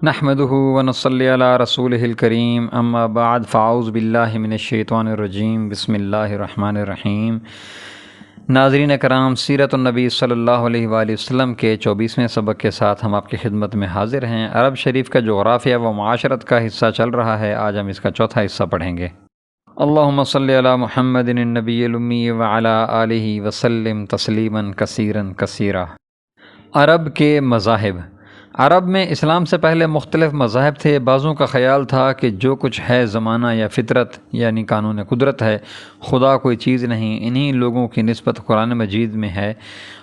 نحمده ونصلی علی رسولہ الکریم اما بعد فاعوذ باللہ من الشیطان الرجیم بسم اللہ الرحمن الرحیم۔ ناظرین کرام، سیرت النبی صلی اللہ علیہ وآلہ وسلم کے 24ویں سبق کے ساتھ ہم آپ کی خدمت میں حاضر ہیں۔ عرب شریف کا جغرافیہ و معاشرت کا حصہ چل رہا ہے، آج ہم اس کا چوتھا حصہ پڑھیں گے۔ اللہم صلی علی محمد النبی الامی وعلی آلہ وسلم تسلیما کثیرا کثیرا۔ عرب کے مذاہب۔ عرب میں اسلام سے پہلے مختلف مذاہب تھے۔ بعضوں کا خیال تھا کہ جو کچھ ہے زمانہ یا فطرت یعنی قانون قدرت ہے، خدا کوئی چیز نہیں، انہی لوگوں کی نسبت قرآن مجید میں ہے،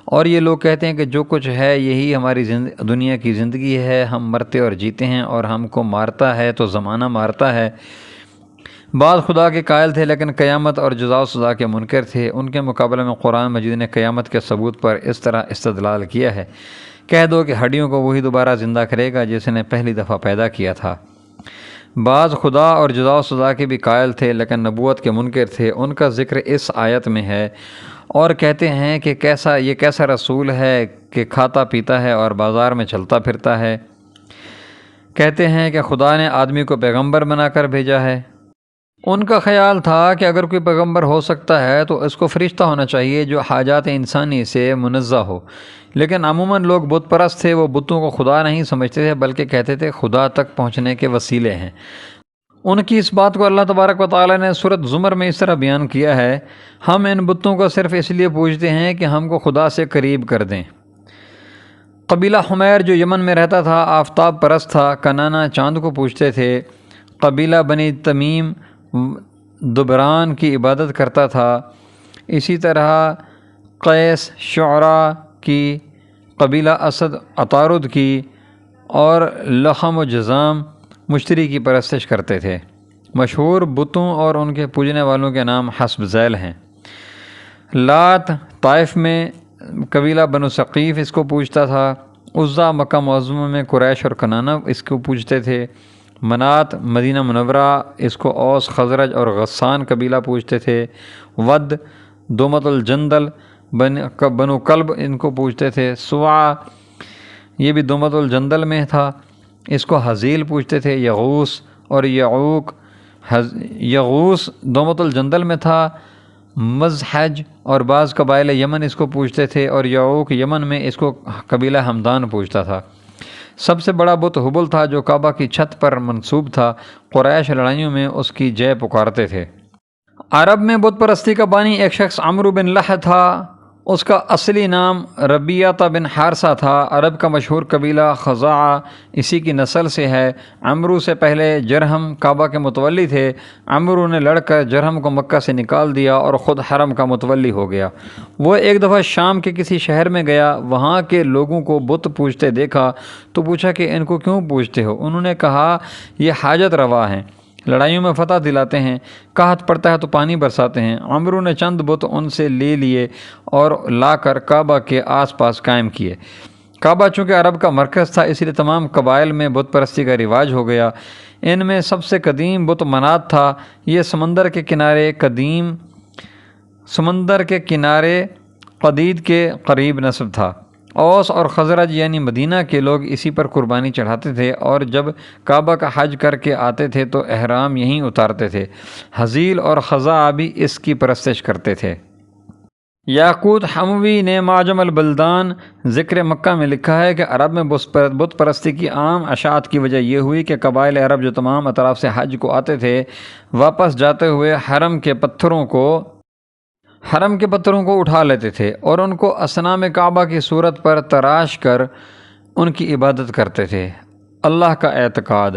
اور یہ لوگ کہتے ہیں کہ جو کچھ ہے یہی ہماری دنیا کی زندگی ہے، ہم مرتے اور جیتے ہیں، اور ہم کو مارتا ہے تو زمانہ مارتا ہے۔ بعض خدا کے قائل تھے لیکن قیامت اور جزا و سزا کے منکر تھے۔ ان کے مقابلے میں قرآن مجید نے قیامت کے ثبوت پر اس طرح استدلال کیا ہے، کہہ دو کہ ہڈیوں کو وہی دوبارہ زندہ کرے گا جس نے پہلی دفعہ پیدا کیا تھا۔ بعض خدا اور جزا و سزا کے بھی قائل تھے لیکن نبوت کے منکر تھے۔ ان کا ذکر اس آیت میں ہے، اور کہتے ہیں کہ یہ کیسا رسول ہے کہ کھاتا پیتا ہے اور بازار میں چلتا پھرتا ہے۔ کہتے ہیں کہ خدا نے آدمی کو پیغمبر بنا کر بھیجا ہے۔ ان کا خیال تھا کہ اگر کوئی پیغمبر ہو سکتا ہے تو اس کو فرشتہ ہونا چاہیے جو حاجات انسانی سے منزہ ہو، لیکن عموماً لوگ بت پرست تھے، وہ بتوں کو خدا نہیں سمجھتے تھے بلکہ کہتے تھے خدا تک پہنچنے کے وسیلے ہیں۔ ان کی اس بات کو اللہ تبارک و تعالی نے سورۃ زمر میں اس طرح بیان کیا ہے، ہم ان بتوں کو صرف اس لیے پوجتے ہیں کہ ہم کو خدا سے قریب کر دیں۔ قبیلہ حمیر جو یمن میں رہتا تھا آفتاب پرست تھا، کنانہ چاند کو پوجتے تھے۔ قبیلہ بنی تمیم دبران کی عبادت کرتا تھا۔ اسی طرح قیس شعراء کی، قبیلہ اسد عطارد کی، اور لخم و جذام مشتری کی پرستش کرتے تھے۔ مشہور بتوں اور ان کے پوجنے والوں کے نام حسب ذیل ہیں۔ لات طائف میں قبیلہ بنو ثقیف اس کو پوجتا تھا۔ عزا مکہ معظمہ میں قریش اور کنانہ اس کو پوجتے تھے۔ منات مدینہ منورہ اس کو اوس خزرج اور غسان قبیلہ پوجتے تھے۔ ود دومت الجندل بنو کلب ان کو پوجتے تھے۔ سوا یہ بھی دومت الجندل میں تھا، اس کو حزیل پوجتے تھے۔ یغوس اور یعوق، یغوس دومت الجندل میں تھا۔ مزحج اور بعض قبائل یمن اس کو پوجتے تھے، اور یعوق یمن میں اس کو قبیلہ ہمدان پوجتا تھا۔ سب سے بڑا بت حبل تھا جو کعبہ کی چھت پر منصوب تھا۔ قریش لڑائیوں میں اس کی جے پکارتے تھے۔ عرب میں بت پرستی کا بانی ایک شخص عمرو بن لح تھا، اس کا اصلی نام ربیعہ بن حارثہ تھا۔ عرب کا مشہور قبیلہ خزاعہ اسی کی نسل سے ہے۔ عمرو سے پہلے جرہم کعبہ کے متولی تھے۔ عمرو نے لڑ کر جرہم کو مکہ سے نکال دیا اور خود حرم کا متولی ہو گیا۔ وہ ایک دفعہ شام کے کسی شہر میں گیا، وہاں کے لوگوں کو بت پوجتے دیکھا تو پوچھا کہ ان کو کیوں پوجتے ہو؟ انہوں نے کہا یہ حاجت روا ہیں، لڑائیوں میں فتح دلاتے ہیں، قحط پڑتا ہے تو پانی برساتے ہیں۔ عمرو نے چند بت ان سے لے لیے اور لا کر کعبہ کے آس پاس قائم کیے۔ کعبہ چونکہ عرب کا مرکز تھا اس لیے تمام قبائل میں بت پرستی کا رواج ہو گیا۔ ان میں سب سے قدیم بت منات تھا۔ یہ سمندر کے کنارے قدید کے قریب نسب تھا۔ اوس اور خزرج یعنی مدینہ کے لوگ اسی پر قربانی چڑھاتے تھے، اور جب کعبہ کا حج کر کے آتے تھے تو احرام یہیں اتارتے تھے۔ حزیل اور خزاعہ بھی اس کی پرستش کرتے تھے۔ یاقوت حموی نے معجم البلدان ذکر مکہ میں لکھا ہے کہ عرب میں بت پرستی کی عام اشاعت کی وجہ یہ ہوئی کہ قبائل عرب جو تمام اطراف سے حج کو آتے تھے، واپس جاتے ہوئے حرم کے پتھروں کو اٹھا لیتے تھے اور ان کو اصنام کعبہ کی صورت پر تراش کر ان کی عبادت کرتے تھے۔ اللہ کا اعتقاد۔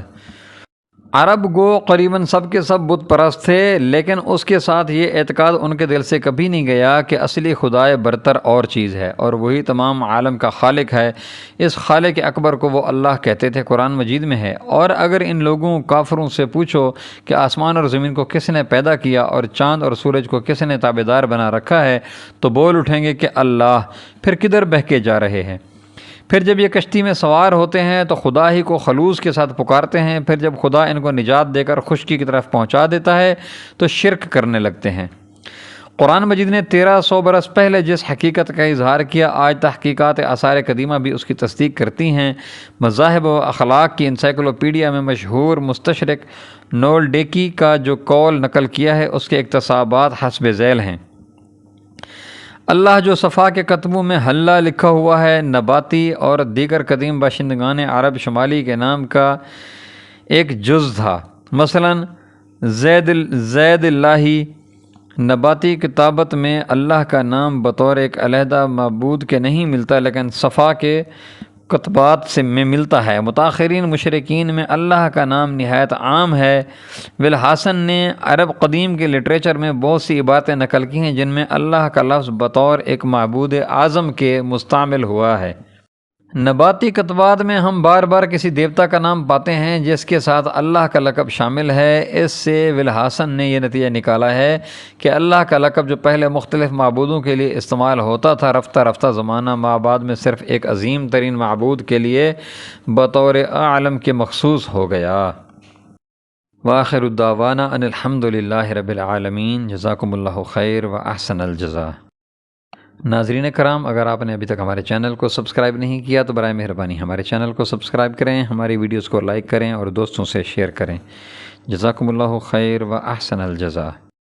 عرب گو قریباً سب کے سب بت پرست تھے، لیکن اس کے ساتھ یہ اعتقاد ان کے دل سے کبھی نہیں گیا کہ اصلی خدائے برتر اور چیز ہے اور وہی تمام عالم کا خالق ہے۔ اس خالق اکبر کو وہ اللہ کہتے تھے، قرآن مجید میں ہے۔ اور اگر ان لوگوں کافروں سے پوچھو کہ آسمان اور زمین کو کس نے پیدا کیا اور چاند اور سورج کو کس نے تابعدار بنا رکھا ہے تو بول اٹھیں گے کہ اللہ، پھر کدھر بہکے جا رہے ہیں؟ پھر جب یہ کشتی میں سوار ہوتے ہیں تو خدا ہی کو خلوص کے ساتھ پکارتے ہیں، پھر جب خدا ان کو نجات دے کر خشکی کی طرف پہنچا دیتا ہے تو شرک کرنے لگتے ہیں۔ قرآن مجید نے 1300 برس پہلے جس حقیقت کا اظہار کیا، آج تحقیقات آثار قدیمہ بھی اس کی تصدیق کرتی ہیں۔ مذاہب و اخلاق کی انسائکلوپیڈیا میں مشہور مستشرق نول ڈیکی کا جو قول نقل کیا ہے، اس کے اقتصابات حسب ذیل ہیں۔ اللہ جو صفا کے کتبوں میں حلہ لکھا ہوا ہے، نباتی اور دیگر قدیم باشندگان عرب شمالی کے نام کا ایک جز تھا۔ مثلا زید اللہی نباتی کتابت میں اللہ کا نام بطور ایک علیحدہ معبود کے نہیں ملتا، لیکن صفا کے کتبات سے میں ملتا ہے۔ متاخرین مشرکین میں اللہ کا نام نہایت عام ہے۔ والحسن نے عرب قدیم کے لٹریچر میں بہت سی عبارتیں نقل کی ہیں جن میں اللہ کا لفظ بطور ایک معبود اعظم کے مستعمل ہوا ہے۔ نباتی کتبات میں ہم بار بار کسی دیوتا کا نام پاتے ہیں جس کے ساتھ اللہ کا لقب شامل ہے۔ اس سے والحسن نے یہ نتیجہ نکالا ہے کہ اللہ کا لقب جو پہلے مختلف معبودوں کے لیے استعمال ہوتا تھا، رفتہ رفتہ زمانہ ما بعد میں صرف ایک عظیم ترین معبود کے لیے بطور عالم کے مخصوص ہو گیا۔ وآخر الدعوانا ان الحمد للہ رب العالمین۔ جزاکم اللہ خیر و احسن الجزاء۔ ناظرین کرام، اگر آپ نے ابھی تک ہمارے چینل کو سبسکرائب نہیں کیا تو برائے مہربانی ہمارے چینل کو سبسکرائب کریں، ہماری ویڈیوز کو لائک کریں اور دوستوں سے شیئر کریں۔ جزاکم اللہ خیر و احسن الجزاء۔